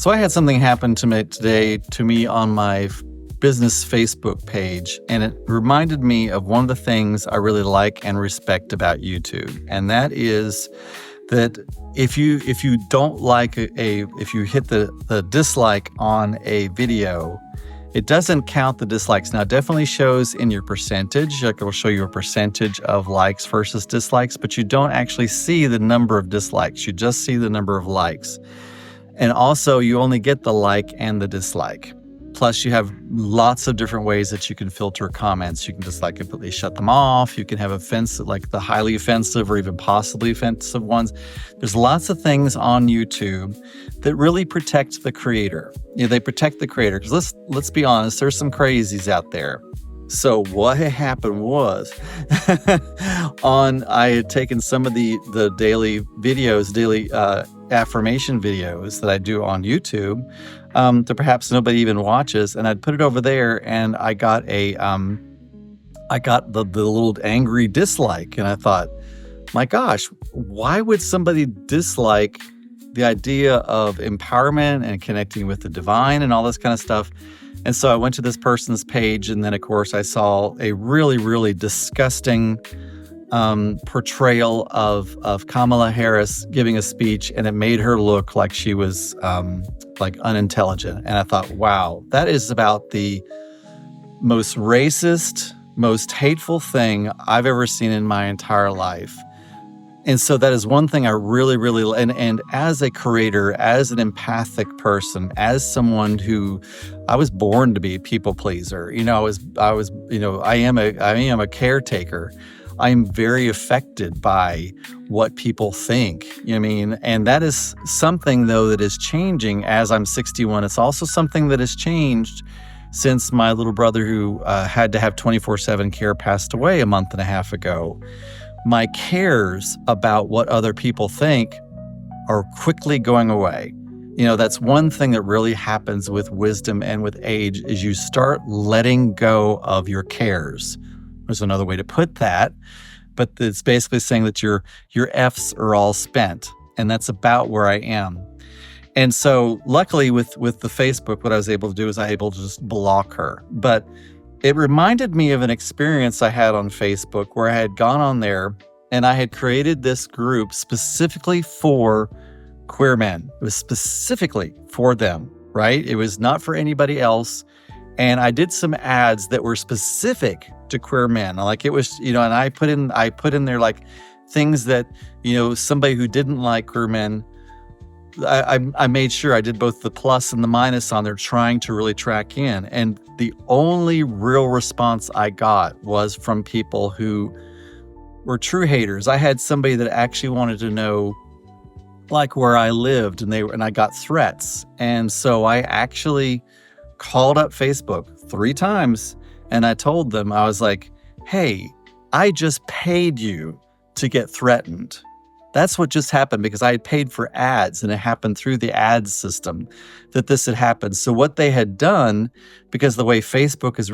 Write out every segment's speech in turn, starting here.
So I had something happen to me today to me on my business Facebook page, and it reminded me of one of the things I really like and respect about YouTube, and that is that if you don't like if you hit the dislike on a video, it doesn't count the dislikes. Now, it definitely shows in your percentage. Like, it will show you a percentage of likes versus dislikes, but you don't actually see the number of dislikes. You just see the number of likes. And also, you only get the like and the dislike. Plus, you have lots of different ways that you can filter comments. You can just completely shut them off. You can have offensive, like the highly offensive or even possibly offensive ones. There's lots of things on YouTube that really protect the creator. They protect the creator, because let's be honest, there's some crazies out there. So what had happened was I had taken some of the daily videos, affirmation videos that I do on YouTube, that perhaps nobody even watches, and I'd put it over there, and I got the little angry dislike, and I thought, my gosh, why would somebody dislike the idea of empowerment and connecting with the divine and all this kind of stuff? And so I went to this person's page, and then of course I saw a really, really disgusting portrayal of Kamala Harris giving a speech, and it made her look like she was unintelligent. And I thought, wow, that is about the most racist, most hateful thing I've ever seen in my entire life. And so that is one thing I really, really, and as a creator, as an empathic person, as someone who I was born to be a people pleaser, I am a caretaker. I am very affected by what people think, and that is something, though, that is changing as I'm 61. It's also something that has changed since my little brother, who had to have 24/7 care, passed away a month and a half ago. My cares about what other people think are quickly going away. That's one thing that really happens with wisdom and with age, is you start letting go of your cares. There's another way to put that, but it's basically saying that your F's are all spent, and that's about where I am. And so luckily with the Facebook, what I was able to do is I was able to just block her. But it reminded me of an experience I had on Facebook where I had gone on there and I had created this group specifically for queer men. It was specifically for them, right? It was not for anybody else. And I did some ads that were specific to queer men. Like, it was, and I put in there like things that, somebody who didn't like queer men, I made sure I did both the plus and the minus on there, trying to really track in. And the only real response I got was from people who were true haters. I had somebody that actually wanted to know like where I lived, and I got threats. And so I actually called up Facebook 3 times, and I told them, I was like, hey, I just paid you to get threatened. That's what just happened, because I had paid for ads, and it happened through the ads system that this had happened. So what they had done, because the way Facebook is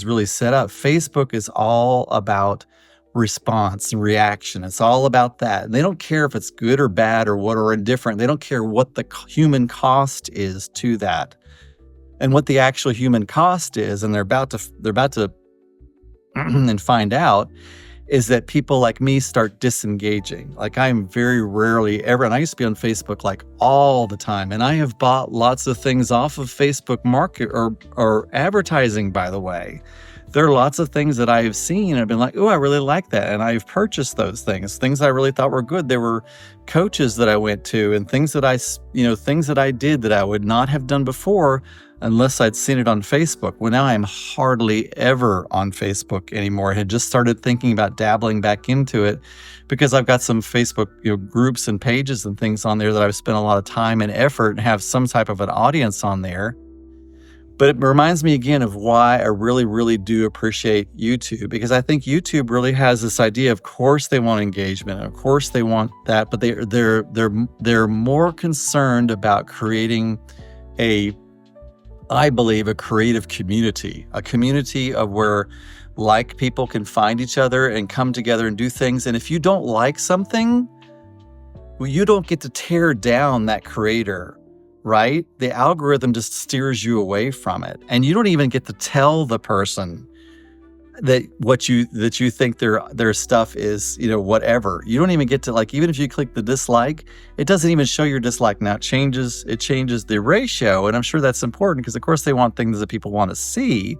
really set up, Facebook is all about response and reaction. It's all about that. And they don't care if it's good or bad or what, or indifferent. They don't care what the human cost is to that, and what the actual human cost is. And they're about to and find out is that people like me start disengaging. Like, I'm very rarely ever, and I used to be on Facebook like all the time, and I have bought lots of things off of Facebook Market or advertising, by the way. There are lots of things that I have seen and I've been like, oh, I really like that. And I've purchased those things I really thought were good. There were coaches that I went to and things that I did that I would not have done before unless I'd seen it on Facebook. Well, now I'm hardly ever on Facebook anymore. I had just started thinking about dabbling back into it because I've got some Facebook groups and pages and things on there that I've spent a lot of time and effort and have some type of an audience on there. But it reminds me again of why I really, really do appreciate YouTube, because I think YouTube really has this idea. Of course, they want engagement, of course they want that, but they're more concerned about creating I believe, a creative community, a community of where like people can find each other and come together and do things. And if you don't like something, well, you don't get to tear down that creator, right? The algorithm just steers you away from it. And you don't even get to tell the person that you think their stuff is, whatever. You don't even get to, like, even if you click the dislike, it doesn't even show your dislike. Now it changes the ratio. And I'm sure that's important because of course they want things that people want to see.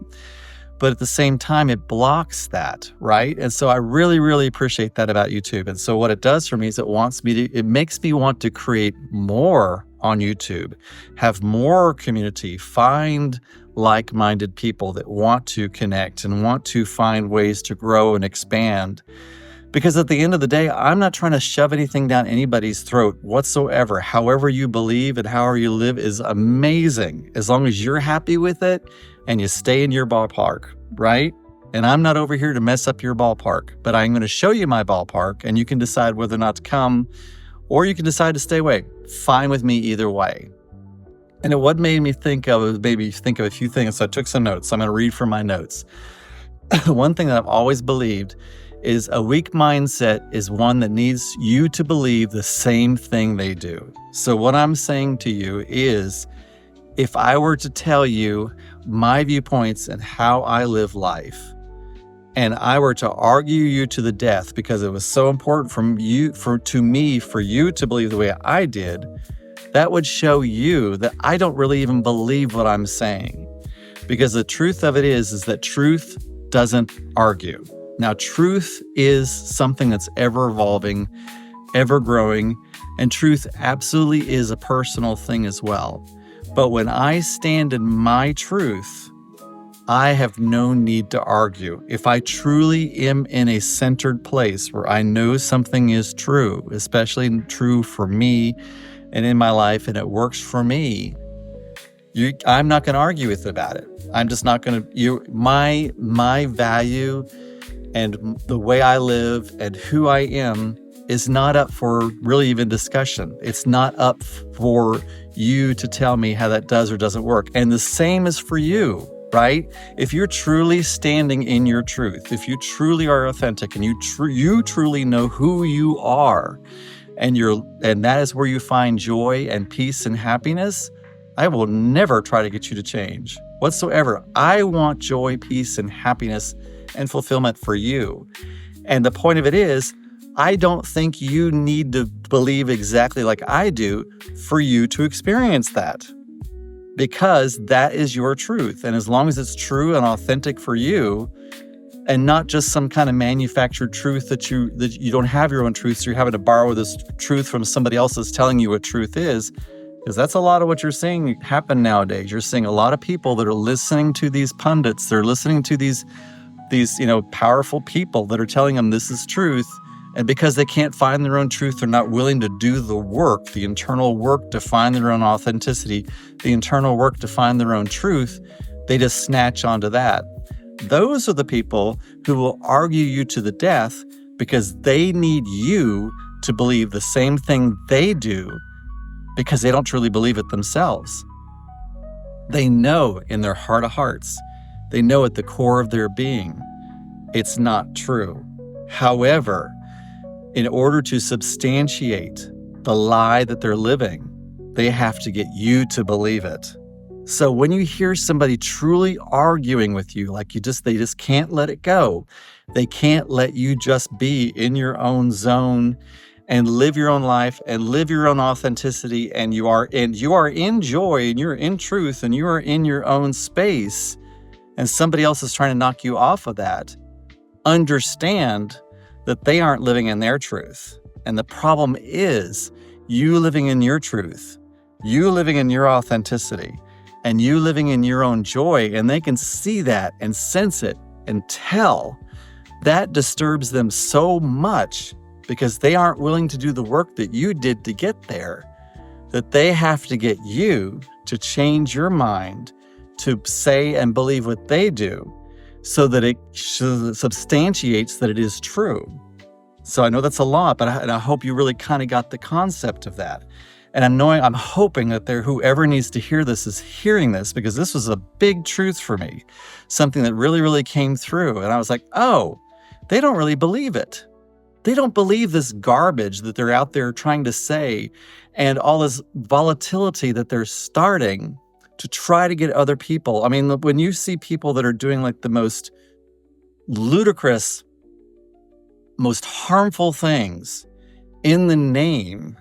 But at the same time, it blocks that, right? And so I really, really appreciate that about YouTube. And so what it does for me is it makes me want to create more on YouTube, have more community, find like-minded people that want to connect and want to find ways to grow and expand. Because at the end of the day, I'm not trying to shove anything down anybody's throat whatsoever. However you believe and however you live is amazing, as long as you're happy with it and you stay in your ballpark, right? And I'm not over here to mess up your ballpark, but I'm going to show you my ballpark and you can decide whether or not to come, or you can decide to stay away. Fine with me either way. And what made me think of a few things. So I took some notes. So I'm going to read from my notes. One thing that I've always believed is a weak mindset is one that needs you to believe the same thing they do. So what I'm saying to you is, if I were to tell you my viewpoints and how I live life, and I were to argue you to the death because it was so important for you to believe the way I did, that would show you that I don't really even believe what I'm saying. Because the truth of it is that truth doesn't argue. Now, truth is something that's ever evolving, ever growing, and truth absolutely is a personal thing as well. But when I stand in my truth, I have no need to argue. If I truly am in a centered place where I know something is true, especially true for me and in my life, and it works for me, I'm not going to argue about it. I'm just not going to. My value and the way I live and who I am is not up for really even discussion. It's not up for you to tell me how that does or doesn't work. And the same is for you, right? If you're truly standing in your truth, if you truly are authentic and you truly know who you are, and that is where you find joy and peace and happiness, I will never try to get you to change whatsoever. I want joy, peace, and happiness and fulfillment for you. And the point of it is, I don't think you need to believe exactly like I do for you to experience that, because that is your truth. And as long as it's true and authentic for you, and not just some kind of manufactured truth that you don't have your own truth, so you're having to borrow this truth from somebody else that's telling you what truth is, because that's a lot of what you're seeing happen nowadays. You're seeing a lot of people that are listening to these pundits, they're listening to these powerful people that are telling them this is truth. And because they can't find their own truth, they're not willing to do the work, the internal work to find their own authenticity, the internal work to find their own truth. They just snatch onto that. Those are the people who will argue you to the death because they need you to believe the same thing they do, because they don't truly believe it themselves. They know in their heart of hearts, they know at the core of their being, it's not true. However, in order to substantiate the lie that they're living, they have to get you to believe it. So when you hear somebody truly arguing with you, like they just can't let it go. They can't let you just be in your own zone and live your own life and live your own authenticity, and you are in joy and you're in truth and you are in your own space, and somebody else is trying to knock you off of that. Understand that they aren't living in their truth. And the problem is you living in your truth, you living in your authenticity, and you living in your own joy, and they can see that and sense it and tell. That disturbs them so much because they aren't willing to do the work that you did to get there, that they have to get you to change your mind to say and believe what they do, so that it substantiates that it is true. So I know that's a lot, but I hope you really kind of got the concept of that. And I'm hoping that whoever needs to hear this is hearing this, because this was a big truth for me, something that really, really came through. And I was like, oh, they don't really believe it. They don't believe this garbage that they're out there trying to say and all this volatility that they're starting to try to get other people. I mean, when you see people that are doing like the most ludicrous, most harmful things in the name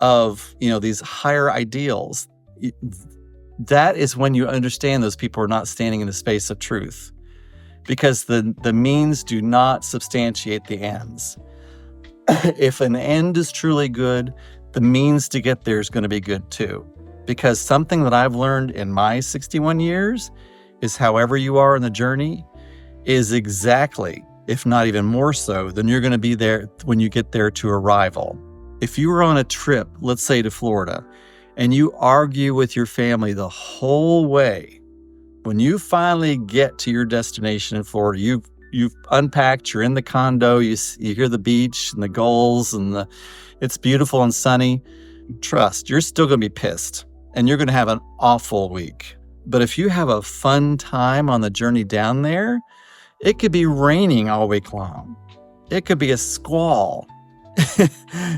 of, these higher ideals, that is when you understand those people are not standing in the space of truth, because the means do not substantiate the ends. If an end is truly good, the means to get there is going to be good too. Because something that I've learned in my 61 years is however you are in the journey is exactly, if not even more so, than you're going to be there when you get there to arrival. If you were on a trip, let's say to Florida, and you argue with your family the whole way, when you finally get to your destination in Florida, you've unpacked, you're in the condo, you hear the beach and the gulls and it's beautiful and sunny. Trust, you're still going to be pissed and you're going to have an awful week. But if you have a fun time on the journey down there, it could be raining all week long. It could be a squall.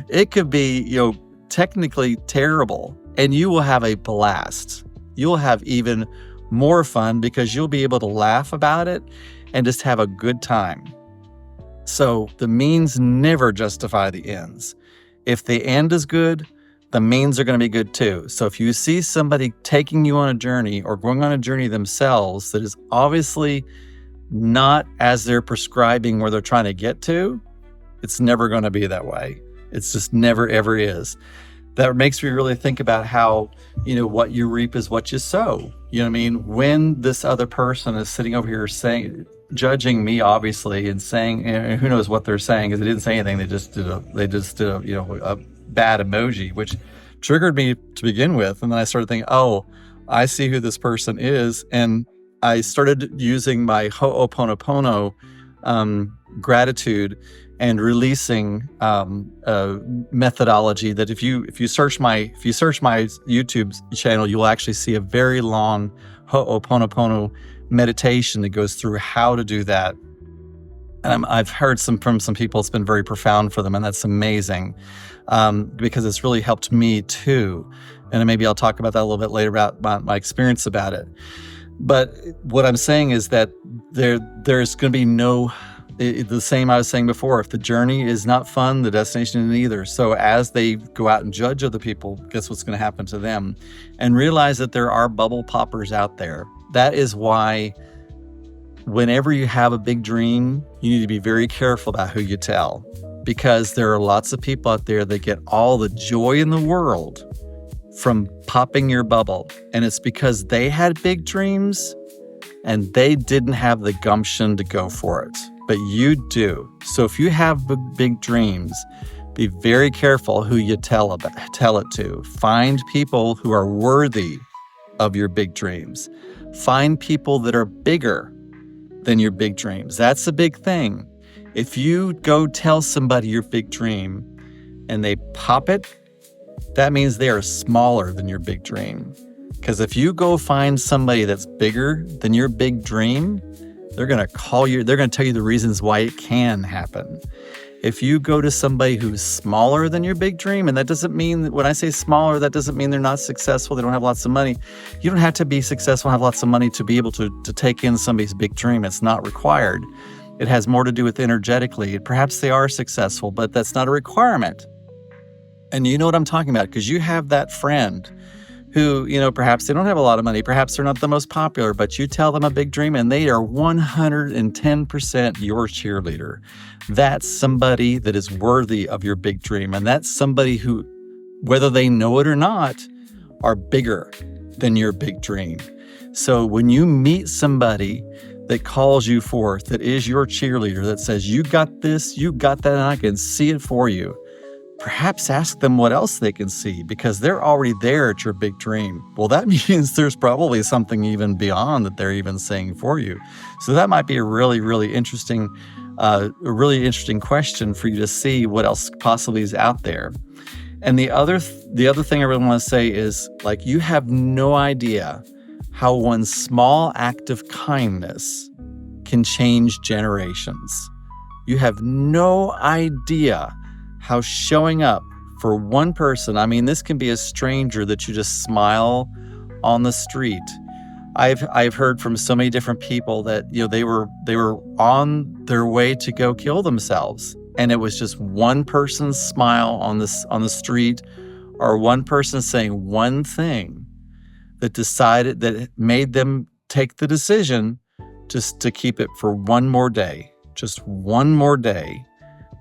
It could be, technically terrible, and you will have a blast. You'll have even more fun because you'll be able to laugh about it and just have a good time. So the means never justify the ends. If the end is good, the means are going to be good too. So if you see somebody taking you on a journey or going on a journey themselves that is obviously not as they're prescribing where they're trying to get to, it's never going to be that way. It's just never, ever is. That makes me really think about how, what you reap is what you sow. You know what I mean? When this other person is sitting over here judging me, obviously, and saying, and who knows what they're saying, because they didn't say anything. They just did a bad emoji, which triggered me to begin with. And then I started thinking, oh, I see who this person is. And I started using my Ho'oponopono gratitude and releasing methodology that if you search my YouTube channel, you'll actually see a very long Ho'oponopono meditation that goes through how to do that. And I've heard from some people, it's been very profound for them, and that's amazing because it's really helped me too. And maybe I'll talk about that a little bit later about my experience about it. But what I'm saying is that there's going to be the same I was saying before. If the journey is not fun, the destination isn't either. So as they go out and judge other people, guess what's going to happen to them? And realize that there are bubble poppers out there. That is why whenever you have a big dream, you need to be very careful about who you tell, because there are lots of people out there that get all the joy in the world from popping your bubble. And it's because they had big dreams and they didn't have the gumption to go for it. But you do. So if you have big dreams, be very careful who you tell it to. Find people who are worthy of your big dreams. Find people that are bigger than your big dreams. That's a big thing. If you go tell somebody your big dream and they pop it, that means they are smaller than your big dream. Because if you go find somebody that's bigger than your big dream, they're going to call you, they're going to tell you the reasons why it can happen. If you go to somebody who's smaller than your big dream, and that doesn't mean, when I say smaller, that doesn't mean they're not successful, they don't have lots of money. You don't have to be successful and have lots of money to be able to take in somebody's big dream. It's not required. It has more to do with energetically. Perhaps they are successful, but that's not a requirement. And you know what I'm talking about, because you have that friend who, perhaps they don't have a lot of money, perhaps they're not the most popular, but you tell them a big dream and they are 110% your cheerleader. That's somebody that is worthy of your big dream. And that's somebody who, whether they know it or not, are bigger than your big dream. So when you meet somebody that calls you forth, that is your cheerleader, that says, you got this, you got that, and I can see it for you, perhaps ask them what else they can see, because they're already there at your big dream. Well, that means there's probably something even beyond that they're even saying for you. So that might be a really, really interesting question for you to see what else possibly is out there. And the other thing I really want to say is, like, you have no idea how one small act of kindness can change generations. You have no idea how showing up for one person, I mean, this can be a stranger that you just smile on the street. I've heard from so many different people that, you know, they were on their way to go kill themselves, and it was just one person's smile on the street, or one person saying one thing that made them take the decision just to keep it for one more day, just one more day.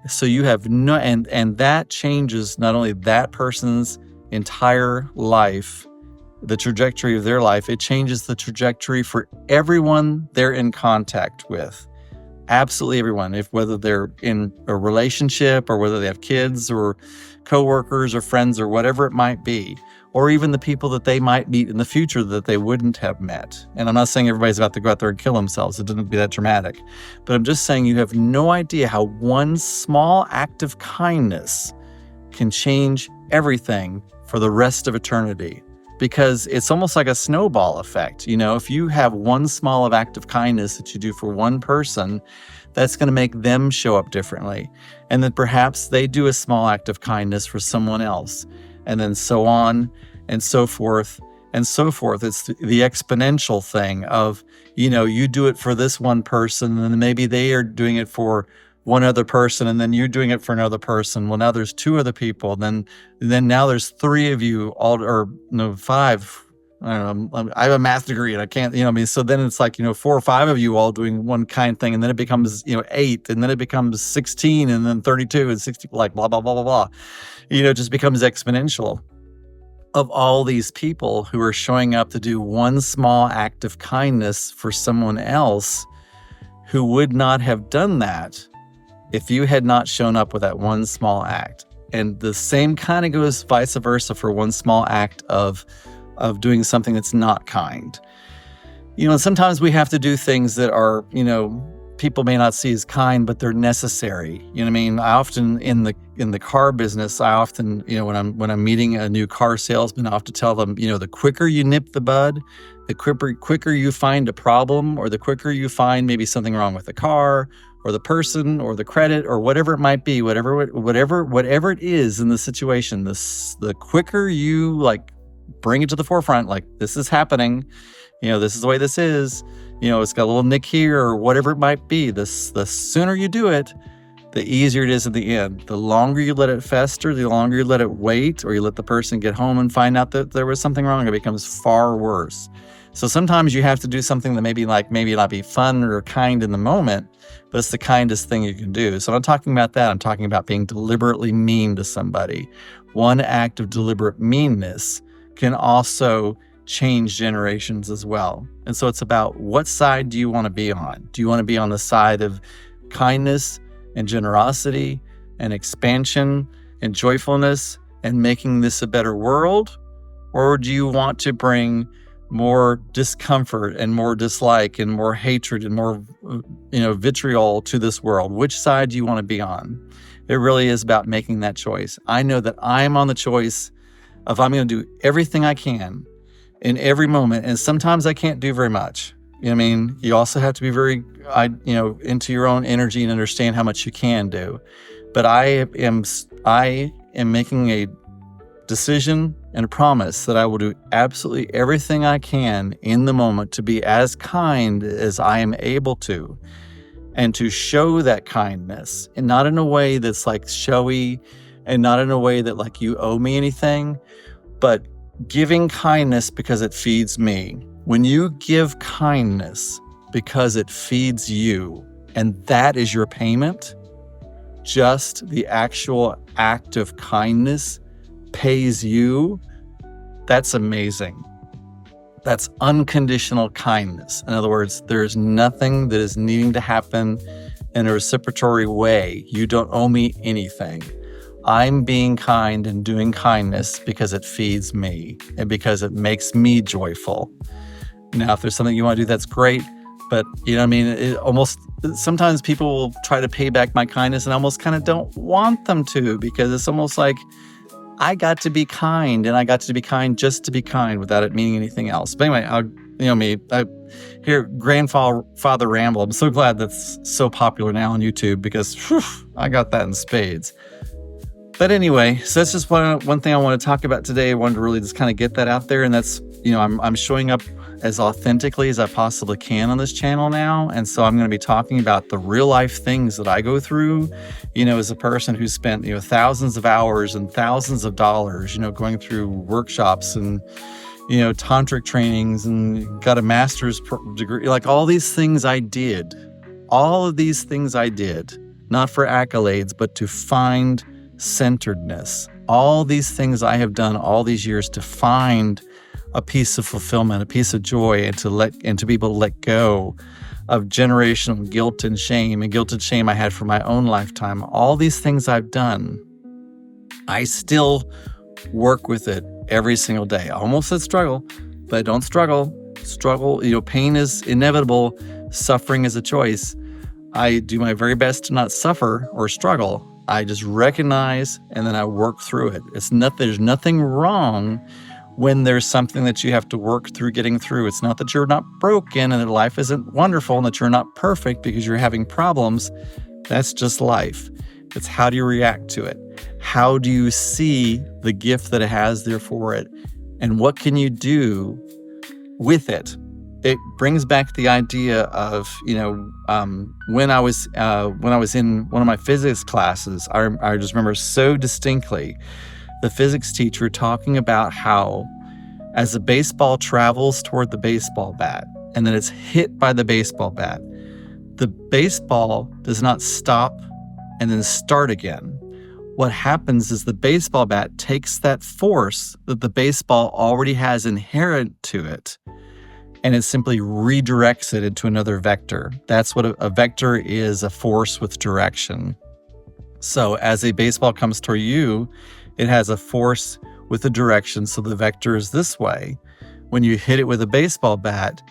So you have no, and that changes not only that person's entire life, the trajectory of their life, it changes the trajectory for everyone they're in contact with. Absolutely everyone, whether they're in a relationship or whether they have kids or coworkers or friends or whatever it might be, or even the people that they might meet in the future that they wouldn't have met. And I'm not saying everybody's about to go out there and kill themselves. It doesn't be that dramatic. But I'm just saying you have no idea how one small act of kindness can change everything for the rest of eternity. Because it's almost like a snowball effect. You know, if you have one small act of kindness that you do for one person, that's going to make them show up differently. And then perhaps they do a small act of kindness for someone else. And then so on and so forth and so forth. It's the exponential thing of, you know, you do it for this one person, and then maybe they are doing it for one other person, and then you're doing it for another person. Well, now there's two other people. Then now there's three of you, all, or no, five. I don't know. I have a math degree and I can't, you know, I mean, so then it's like, you know, 4 or 5 of you all doing one kind thing, and then it becomes, you know, 8, and then it becomes 16, and then 32 and 60, like blah, blah, blah, blah, blah. You know, it just becomes exponential of all these people who are showing up to do one small act of kindness for someone else who would not have done that if you had not shown up with that one small act. And the same kind of goes vice versa for one small act of doing something that's not kind. You know, sometimes we have to do things that are, you know, people may not see as kind, but they're necessary. You know what I mean? I often in the car business, I often, you know, when I'm meeting a new car salesman, I have to tell them, you know, the quicker you nip the bud, the quicker you find a problem, or the quicker you find maybe something wrong with the car or the person or the credit or whatever it might be, whatever it is in the situation, the quicker you like bring it to the forefront, like this is happening, you know, this is the way this is, you know, it's got a little nick here or whatever it might be. The sooner you do it, the easier it is at the end. The longer you let it fester, the longer you let it wait, or you let the person get home and find out that there was something wrong, it becomes far worse. So sometimes you have to do something that maybe not be fun or kind in the moment, but it's the kindest thing you can do. So I'm not talking about that. I'm talking about being deliberately mean to somebody. One act of deliberate meanness can also change generations as well. And so it's about, what side do you want to be on? Do you want to be on the side of kindness and generosity and expansion and joyfulness and making this a better world? Or do you want to bring more discomfort and more dislike and more hatred and more, you know, vitriol to this world? Which side do you want to be on? It really is about making that choice. I know that I'm on the choice of, I'm going to do everything I can in every moment. And sometimes I can't do very much. You know what I mean? You also have to be very, into your own energy and understand how much you can do. But I am making a decision and a promise that I will do absolutely everything I can in the moment to be as kind as I am able to, and to show that kindness, and not in a way that's like showy, and not in a way that like you owe me anything, but giving kindness because it feeds me. When you give kindness because it feeds you, and that is your payment, just the actual act of kindness pays you, that's amazing. That's unconditional kindness. In other words, there's nothing that is needing to happen in a reciprocatory way. You don't owe me anything. I'm being kind and doing kindness because it feeds me and because it makes me joyful. Now, if there's something you want to do, that's great. But, you know what I mean? Sometimes people will try to pay back my kindness, and I almost kind of don't want them to, because it's almost like I got to be kind, and I got to be kind just to be kind without it meaning anything else. But anyway, me. I hear grandfather ramble. I'm so glad that's so popular now on YouTube because I got that in spades. But anyway, so that's just one thing I want to talk about today. I wanted to really just kind of get that out there, and that's, I'm showing up as authentically as I possibly can on this channel now. And so I'm going to be talking about the real life things that I go through, as a person who spent, thousands of hours and thousands of dollars, going through workshops and, tantric trainings and got a master's degree, like all these things I did, not for accolades, but to find centeredness. All these things I have done all these years to find a piece of fulfillment, a piece of joy, and to be able to let go of generational guilt and shame I had for my own lifetime. All these things I've done, I still work with it every single day. I almost said struggle, but don't struggle. Pain is inevitable. Suffering is a choice. I do my very best to not suffer or struggle. I just recognize and then I work through it. There's nothing wrong when there's something that you have to work through getting through. It's not that you're not broken and that life isn't wonderful and that you're not perfect because you're having problems. That's just life. It's how do you react to it? How do you see the gift that it has there for it? And what can you do with it? It brings back the idea of, when I was in one of my physics classes, I just remember so distinctly the physics teacher talking about how as a baseball travels toward the baseball bat and then it's hit by the baseball bat, the baseball does not stop and then start again. What happens is the baseball bat takes that force that the baseball already has inherent to it, and it simply redirects it into another vector. That's what a vector is, a force with direction. So as a baseball comes toward you, it has a force with a direction, so the vector is this way. When you hit it with a baseball bat,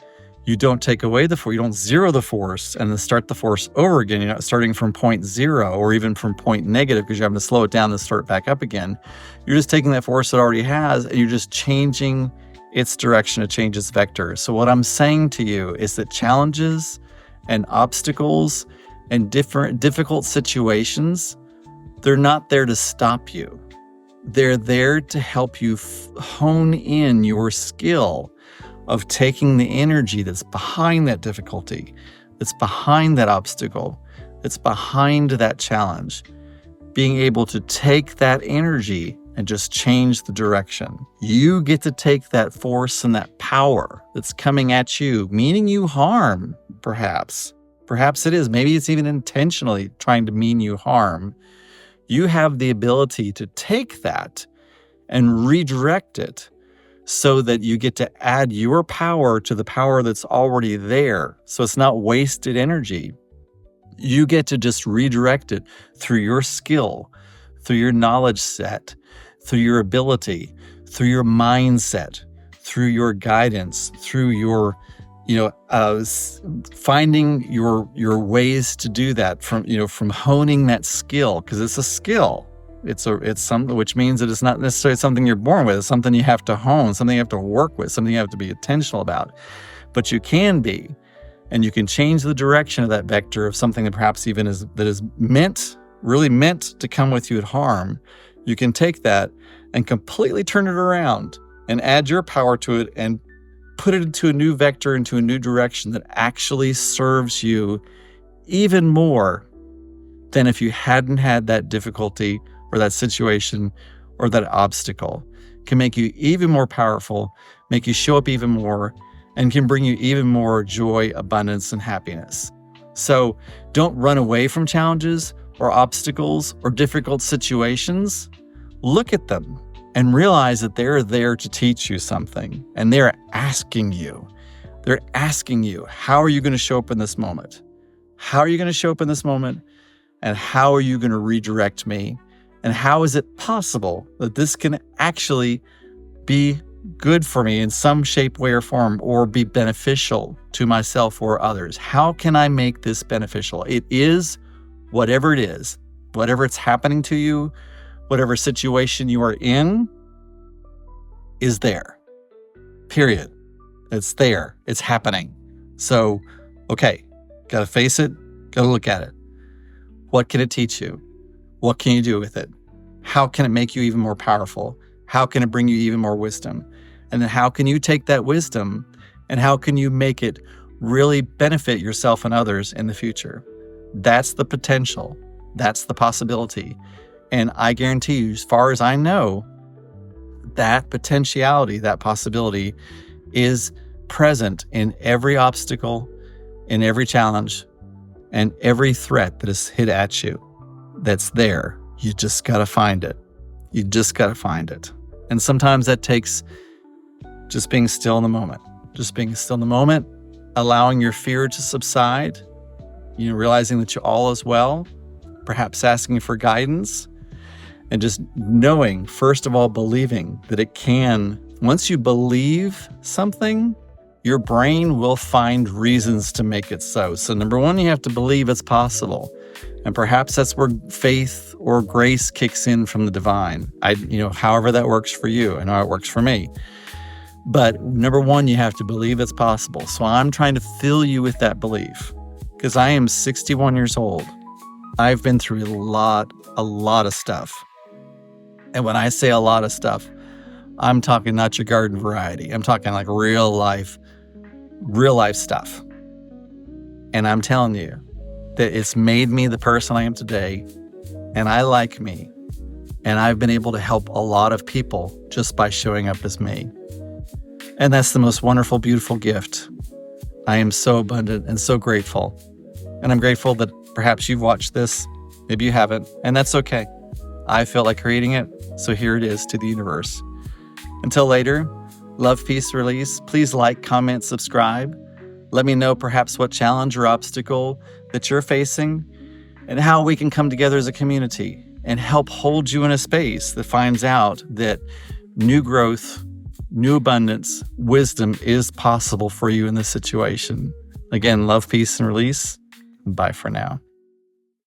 you don't take away the force, you don't zero the force and then start the force over again. You're not starting from point zero or even from point negative because you're having to slow it down and start back up again. You're just taking that force it already has and you're just changing its direction to change its vector. So what I'm saying to you is that challenges and obstacles and difficult situations, they're not there to stop you. They're there to help you hone in your skill of taking the energy that's behind that difficulty, that's behind that obstacle, that's behind that challenge, being able to take that energy and just change the direction. You get to take that force and that power that's coming at you, meaning you harm, perhaps. Perhaps it is. Maybe it's even intentionally trying to mean you harm. You have the ability to take that and redirect it so that you get to add your power to the power that's already there. So it's not wasted energy. You get to just redirect it through your skill, through your knowledge set, through your ability, through your mindset, through your guidance, through your, finding your ways to do that, from honing that skill, because it's a skill. It's something, which means that it's not necessarily something you're born with. It's something you have to hone, something you have to work with, something you have to be intentional about. But you can be, and you can change the direction of that vector of something that perhaps even is really meant to come with you at harm. You can take that and completely turn it around and add your power to it and put it into a new vector, into a new direction that actually serves you even more than if you hadn't had that difficulty or that situation or that obstacle. Can make you even more powerful, make you show up even more, and can bring you even more joy, abundance, and happiness. So don't run away from challenges or obstacles or difficult situations. Look at them and realize that they're there to teach you something. And they're asking you, how are you going to show up in this moment? How are you going to show up in this moment? And how are you going to redirect me? And how is it possible that this can actually be good for me in some shape, way, or form, or be beneficial to myself or others? How can I make this beneficial? It is whatever it is, whatever it's happening to you, whatever situation you are in is there, period. It's there. It's happening. So, okay, got to face it, got to look at it. What can it teach you? What can you do with it? How can it make you even more powerful? How can it bring you even more wisdom? And then how can you take that wisdom and how can you make it really benefit yourself and others in the future? That's the potential. That's the possibility. And I guarantee you, as far as I know, that potentiality, that possibility is present in every obstacle, in every challenge, and every threat that is hit at you. That's there. You just got to find it. You just got to find it. And sometimes that takes just being still in the moment. Just being still in the moment, allowing your fear to subside, realizing that all is well, perhaps asking for guidance, and just knowing, first of all, believing that it can. Once you believe something, your brain will find reasons to make it so. So number one, you have to believe it's possible. And perhaps that's where faith or grace kicks in from the divine. However that works for you. I know it works for me. But number one, you have to believe it's possible. So I'm trying to fill you with that belief because I am 61 years old. I've been through a lot of stuff. And when I say a lot of stuff, I'm talking not your garden variety. I'm talking like real life stuff. And I'm telling you that it's made me the person I am today. And I like me. And I've been able to help a lot of people just by showing up as me. And that's the most wonderful, beautiful gift. I am so abundant and so grateful. And I'm grateful that perhaps you've watched this. Maybe you haven't. And that's okay. I felt like creating it. So here it is to the universe. Until later, love, peace, release. Please like, comment, subscribe. Let me know perhaps what challenge or obstacle that you're facing and how we can come together as a community and help hold you in a space that finds out that new growth, new abundance, wisdom is possible for you in this situation. Again, love, peace, and release. Bye for now.